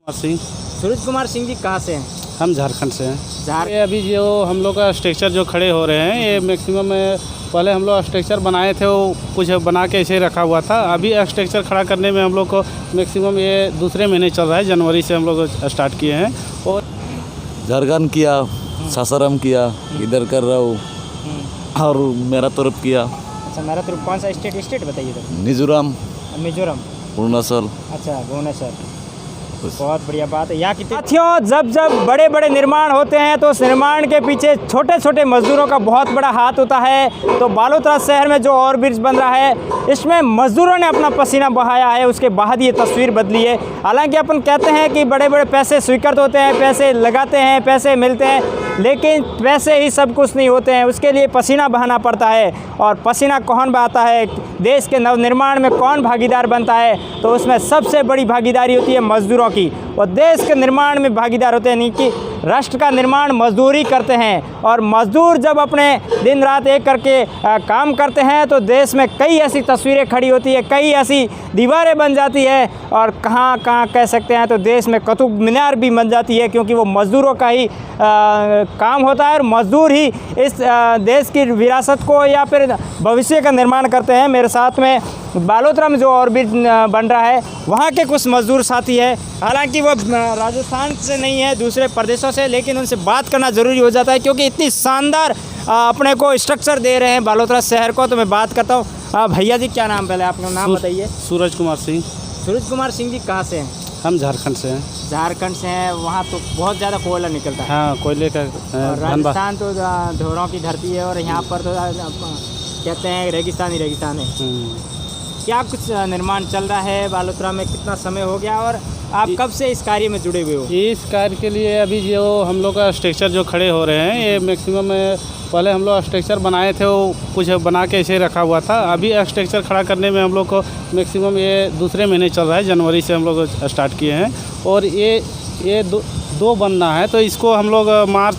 सिंह। सूरज कुमार सिंह जी कहाँ से हैं? हम झारखंड से हैं। झारखंड। ये अभी जो हम लोग का स्ट्रक्चर जो खड़े हो रहे हैं ये मैक्सिमम पहले हम लोग स्ट्रक्चर बनाए थे, वो कुछ बना के ऐसे ही रखा हुआ था। अभी स्ट्रक्चर खड़ा करने में हम लोग को मैक्सिमम ये दूसरे महीने चल रहा है, जनवरी से हम लोग स्टार्ट किए हैं। और झारखंड किया, सासाराम किया, इधर कर रहा हूँ और मेरा तरफ किया। अच्छा, मेरा तो कौन सा स्टेट बताइए तो? मिजोरम, मिजोरम। अरुणाचल। अच्छा, भुवनेश्वर। बहुत बढ़िया बात है। यहाँ की साथियों, जब जब बड़े बड़े निर्माण होते हैं तो उस निर्माण के पीछे छोटे छोटे मजदूरों का बहुत बड़ा हाथ होता है। तो बालोतरा शहर में जो ओवरब्रिज बन रहा है, इसमें मजदूरों ने अपना पसीना बहाया है, उसके बाद ये तस्वीर बदली है। हालांकि अपन कहते हैं कि बड़े बड़े पैसे स्वीकृत होते हैं, पैसे लगाते हैं, पैसे मिलते हैं, लेकिन पैसे ही सब कुछ नहीं होते हैं। उसके लिए पसीना बहाना पड़ता है। और पसीना कौन बहाता है, देश के नवनिर्माण में कौन भागीदार बनता है, तो उसमें सबसे बड़ी भागीदारी होती है मजदूरों की। और देश के निर्माण में भागीदार होते हैं, नहीं कि राष्ट्र का निर्माण मजदूर ही करते हैं। और मजदूर जब अपने दिन रात एक करके काम करते हैं तो देश में कई ऐसी तस्वीरें खड़ी होती है, कई ऐसी दीवारें बन जाती है, और कहाँ कहाँ कह सकते हैं तो देश में कुतुब मीनार भी बन जाती है, क्योंकि वो मजदूरों का ही काम होता है। और मजदूर ही इस देश की विरासत को या फिर भविष्य का निर्माण करते हैं। मेरे साथ में बालोतरा में जो ओवरब्रिज बन रहा है, वहाँ के कुछ मजदूर साथी है। हालांकि वो राजस्थान से नहीं है, दूसरे प्रदेशों से, लेकिन उनसे बात करना ज़रूरी हो जाता है क्योंकि इतनी शानदार अपने को स्ट्रक्चर दे रहे हैं बालोतरा शहर को। तो मैं बात करता हूँ। भैया जी, क्या नाम, पहले आपका नाम बताइए। सूरज कुमार सिंह। सूरज कुमार सिंह जी कहाँ से हैं? हम झारखंड से हैं। झारखंड से हैं। वहाँ तो बहुत ज़्यादा कोयला निकलता है। हाँ, कोयले का और राजस्थान तो ढोरों की धरती है, और यहाँ पर तो कहते हैं रेगिस्तान है। क्या कुछ निर्माण चल रहा है बालोतरा में? कितना समय हो गया और आप कब से इस कार्य में जुड़े हुए हो? इस कार्य के लिए अभी जो हम लोग का स्ट्रक्चर जो खड़े हो रहे हैं ये मैक्सिमम पहले हम लोग स्ट्रक्चर बनाए थे, वो कुछ बना के ऐसे ही रखा हुआ था। अभी स्ट्रक्चर खड़ा करने में हम लोग को मैक्सिमम ये दूसरे महीने चल रहा है, जनवरी से हम लोग स्टार्ट किए हैं। और ये दो बनना है, तो इसको हम लोग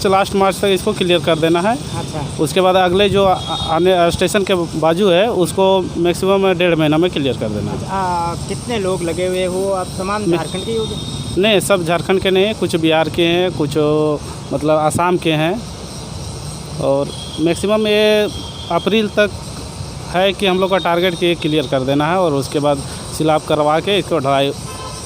लास्ट मार्च तक इसको क्लियर कर देना है। अच्छा। उसके बाद अगले जो आने स्टेशन के बाजू है उसको मैक्सिमम 1.5 महीना में क्लियर कर देना है। कितने लोग लगे हुए हो आप? तमाम झारखंड के हो? नहीं, सब झारखंड के नहीं, कुछ बिहार के हैं, कुछ मतलब असम के हैं। और मैक्सिमम ये अप्रैल तक है कि हम लोग का टारगेट कि क्लियर कर देना है, और उसके बाद सिलाब करवा के इसको ढलाई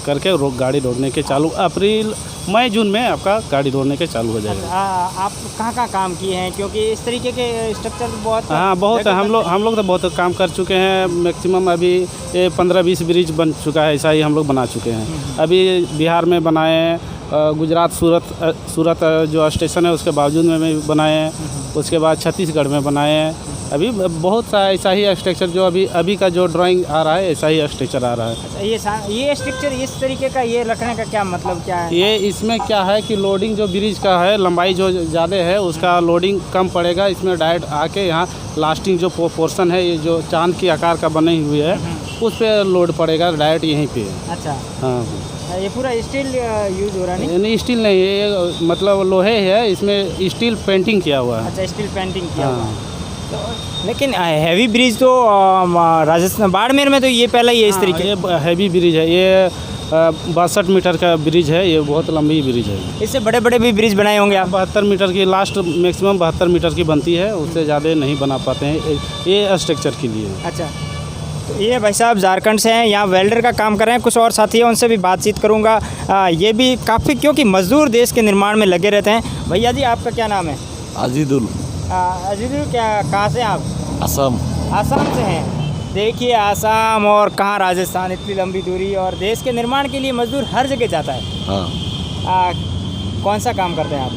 करके गाड़ी दौड़ने के चालू अप्रैल मई जून में आपका गाड़ी दौड़ने के चालू हो जाएगा। आप कहाँ काम किए हैं? क्योंकि इस तरीके के स्ट्रक्चर बहुत बहुत हम लोग तो बहुत काम कर चुके हैं। मैक्सिमम अभी ये 15-20 ब्रिज बन चुका है, ऐसा ही हम लोग बना चुके हैं। अभी बिहार में बनाए हैं, गुजरात सूरत जो स्टेशन है उसके बावजूद में भी बनाए हैं। उसके बाद छत्तीसगढ़ में बनाए हैं। अभी बहुत सा ऐसा ही स्ट्रक्चर जो अभी का जो ड्राइंग आ रहा है, ऐसा ही स्ट्रक्चर आ रहा है। अच्छा, ये स्ट्रक्चर इस तरीके का ये रखने का क्या मतलब क्या है? ये इसमें क्या है कि लोडिंग जो ब्रिज का है, लंबाई जो ज़्यादा है उसका लोडिंग कम पड़ेगा। इसमें डायरेक्ट आके यहाँ लास्टिंग जो पोर्शन है, ये जो चांद की आकार का बनी हुई है, उस पर लोड पड़ेगा डायरेक्ट यहीं पे। अच्छा। हाँ, ये पूरा स्टील यूज हो रहा है? नहीं, स्टील नहीं, ये मतलब लोहे है, इसमें स्टील पेंटिंग किया हुआ है। अच्छा, स्टील पेंटिंग किया हुआ है। लेकिन हैवी ब्रिज तो राजस्थान बाड़मेर में तो ये पहले ही है इस तरीके। ये हैवी ब्रिज है, ये 62 मीटर का ब्रिज है, ये बहुत लंबी ब्रिज है। इससे बड़े बड़े भी ब्रिज बनाए होंगे आप? 72 मीटर की लास्ट मैक्सिमम 72 मीटर की बनती है, उससे ज़्यादा नहीं बना पाते हैं ये स्ट्रक्चर के लिए। अच्छा, तो ये भाई साहब झारखंड से हैं, यहाँ वेल्डर का काम कर रहे हैं। कुछ और साथी हैं, उनसे भी बातचीत करूँगा। ये भी काफ़ी, क्योंकि मजदूर देश के निर्माण में लगे रहते हैं। भैया जी, आपका क्या नाम है? अजीदुल। अजीदुल, कहाँ से आप? असम। आसाम से हैं। देखिए, आसाम और कहाँ राजस्थान, इतनी लंबी दूरी, और देश के निर्माण के लिए मजदूर हर जगह जाता है। हाँ। कौन सा काम करते हैं आप?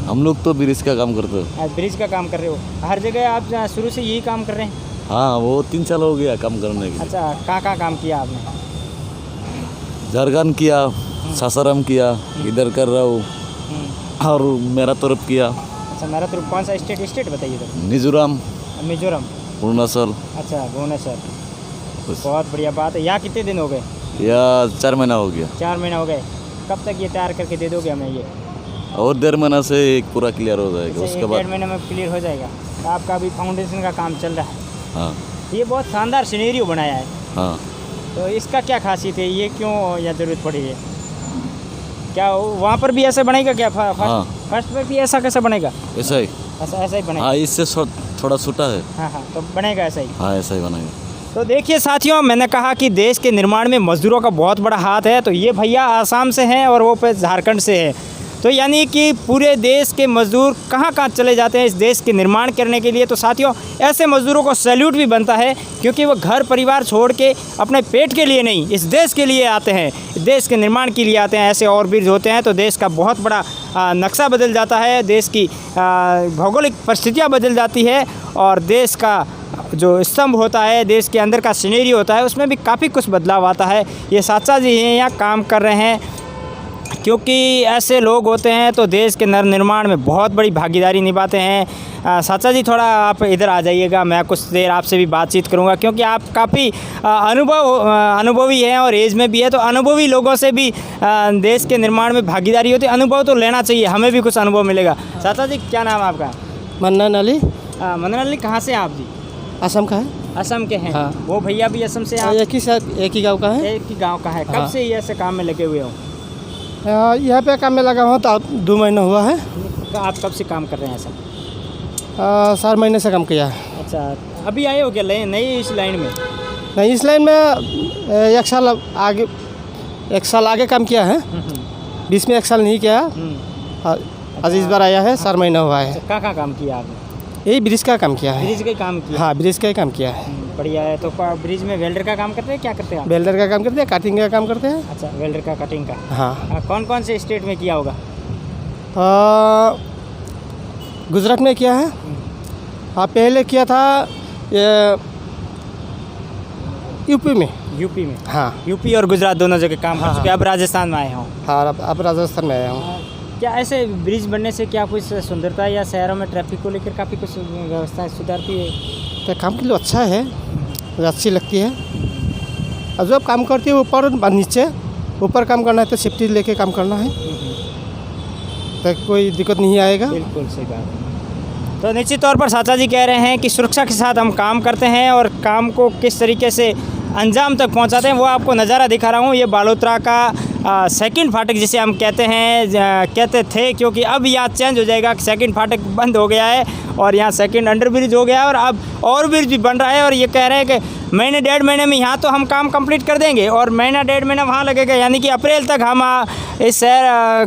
हम लोग तो ब्रिज का काम करते हैं। ब्रिज का काम कर रहे हो? हर जगह आप शुरू से यही काम कर रहे हैं? हाँ, वो 3 साल हो गया काम करने के। अच्छा, कहाँ काम किया आपने? झारखंड किया, सासाराम किया, इधर कर रहा हूँ और मेरा तरफ किया। अच्छा, मेरा तो कौन सा स्टेट बताइए तो? मिजोरम, अरुणाचल। अरुणाचल। अच्छा, भुवनेश्वर। बहुत बढ़िया बात है। यहाँ कितने दिन हो गए? या 4 महीना हो गया। 4 महीना हो गए। कब तक ये तैयार करके दे दोगे हमें? ये और 1.5 महीना से एक पूरा क्लियर हो जाएगा। उसके बाद 1.5 महीने में क्लियर हो जाएगा। तो आपका अभी फाउंडेशन का काम चल रहा है? हाँ। ये बहुत शानदार सिनेरियो बनाया है। हाँ। तो इसका क्या खासियत है? ये क्यों या ज़रूरत पड़ी है? क्या वहाँ पर भी ऐसे बनेगा क्या? हाँ। फर्स्ट पे भी ऐसा कैसे बनेगा? ऐसा ही। ऐसा ही बनेगा। हाँ, इससे थोड़ा छोटा है। हाँ, तो बनेगा ऐसा ही। हाँ, ऐसा ही बनेगा। तो देखिए साथियों, मैंने कहा कि देश के निर्माण में मज़दूरों का बहुत बड़ा हाथ है। तो ये भैया आसाम से हैं और वो पे झारखंड से है। तो यानी कि पूरे देश के मज़दूर कहाँ कहाँ चले जाते हैं इस देश के निर्माण करने के लिए। तो साथियों, ऐसे मज़दूरों को सैल्यूट भी बनता है, क्योंकि वो घर परिवार छोड़ के अपने पेट के लिए नहीं, इस देश के लिए आते हैं, देश के निर्माण के लिए आते हैं। ऐसे और भी होते हैं तो देश का बहुत बड़ा नक्शा बदल जाता है, देश की भौगोलिक परिस्थितियाँ बदल जाती है, और देश का जो स्तंभ होता है, देश के अंदर का सीनरी होता है, उसमें भी काफ़ी कुछ बदलाव आता है। ये साचा जी हैं, यहाँ काम कर रहे हैं, क्योंकि ऐसे लोग होते हैं तो देश के निर्माण में बहुत बड़ी भागीदारी निभाते हैं। साचा जी, थोड़ा आप इधर आ जाइएगा, मैं कुछ देर आपसे भी बातचीत करूंगा, क्योंकि आप काफ़ी अनुभवी हैं और एज में भी है। तो अनुभवी लोगों से भी देश के निर्माण में भागीदारी होती है, अनुभव तो लेना चाहिए, हमें भी कुछ अनुभव मिलेगा। साचा जी, क्या नाम है आपका? मन्नान अली। मन्नान अली, कहाँ से हैं आप जी? असम का है। असम के हैं? हाँ। वो भैया भी असम से? आप एक ही गांव का है। एक ही गाँव का है। कब हाँ। से ये ऐसे काम में लगे हुए हो? यहाँ पे काम में लगा हूँ तो 2 महीना हुआ है। आप कब से काम कर रहे हैं ऐसा? 4 महीने से काम किया है। अच्छा, अभी आए हो क्या नहीं इस लाइन में? नहीं, इस लाइन में 1 साल आगे काम किया है, बीच में 1 साल नहीं किया। आज इस बार आया है, 4 महीना हुआ है। कहाँ काम किया आपने? यही ब्रिज का काम किया है। ब्रिज का काम किया? हाँ, ब्रिज का ही काम किया है। बढ़िया है। तो ब्रिज में वेल्डर का काम करते हैं, क्या करते हैं आप? वेल्डर का काम करते हैं, कटिंग का काम करते हैं। अच्छा, वेल्डर का, कटिंग का। हाँ। कौन कौन से स्टेट में किया होगा? गुजरात में किया है। हाँ, पहले किया था यूपी में। यूपी में? हाँ। यूपी और गुजरात दोनों जगह काम कर चुके। अब राजस्थान में आए हो? हाँ, अब राजस्थान में आया हूँ। क्या ऐसे ब्रिज बनने से क्या कुछ सुंदरता या शहरों में ट्रैफिक को लेकर काफ़ी कुछ व्यवस्था सुधारती है? तो काम के लिए अच्छा है, अच्छी लगती है। और जब काम करती है ऊपर नीचे, ऊपर काम करना है तो सेफ्टी लेके काम करना है, तो कोई दिक्कत नहीं आएगा। बिल्कुल सही बात है। तो निश्चित तौर पर साचा जी कह रहे हैं कि सुरक्षा के साथ हम काम करते हैं और काम को किस तरीके से अंजाम तक पहुंचाते हैं वो आपको नज़ारा दिखा रहा हूं। ये बालोतरा का सेकंड फाटक जिसे हम कहते थे, क्योंकि अब यहाँ चेंज हो जाएगा। सेकंड फाटक बंद हो गया है और यहाँ सेकंड अंडर ब्रिज हो गया है और अब और ब्रिज भी बन रहा है। और ये कह रहे हैं कि महीने 1.5 महीने में यहाँ तो हम काम कंप्लीट कर देंगे और महीना 1.5 महीना वहाँ लगेगा, यानी कि अप्रैल तक हम इस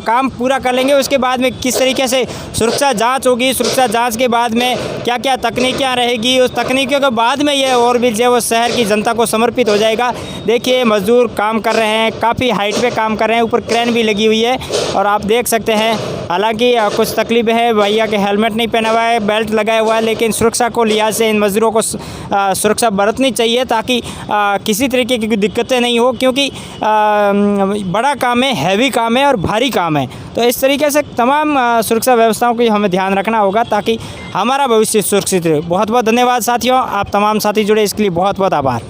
काम पूरा कर लेंगे। उसके बाद में किस तरीके से सुरक्षा जांच होगी, सुरक्षा जांच के बाद में क्या क्या तकनीकियाँ रहेगी, उस तकनीकियों के बाद में ये ओवरब्रिज है वो शहर की जनता को समर्पित हो जाएगा। देखिए मज़दूर काम कर रहे हैं, काफ़ी हाइट पे काम कर रहे हैं, ऊपर क्रेन भी लगी हुई है और आप देख सकते हैं। हालांकि कुछ तकलीफें हैं, भैया के हेलमेट नहीं पहना हुआ है, बेल्ट लगाया हुआ है, लेकिन सुरक्षा को लिहाज से इन मज़दूरों को सुरक्षा बरतनी चाहिए ताकि किसी तरीके की दिक्कतें नहीं हो, क्योंकि बड़ा काम है, हैवी काम है और भारी काम है। तो इस तरीके से तमाम सुरक्षा व्यवस्थाओं की हमें ध्यान रखना होगा ताकि हमारा भविष्य सुरक्षित रहे। बहुत बहुत धन्यवाद साथियों, आप तमाम साथी जुड़े इसके लिए बहुत बहुत आभार।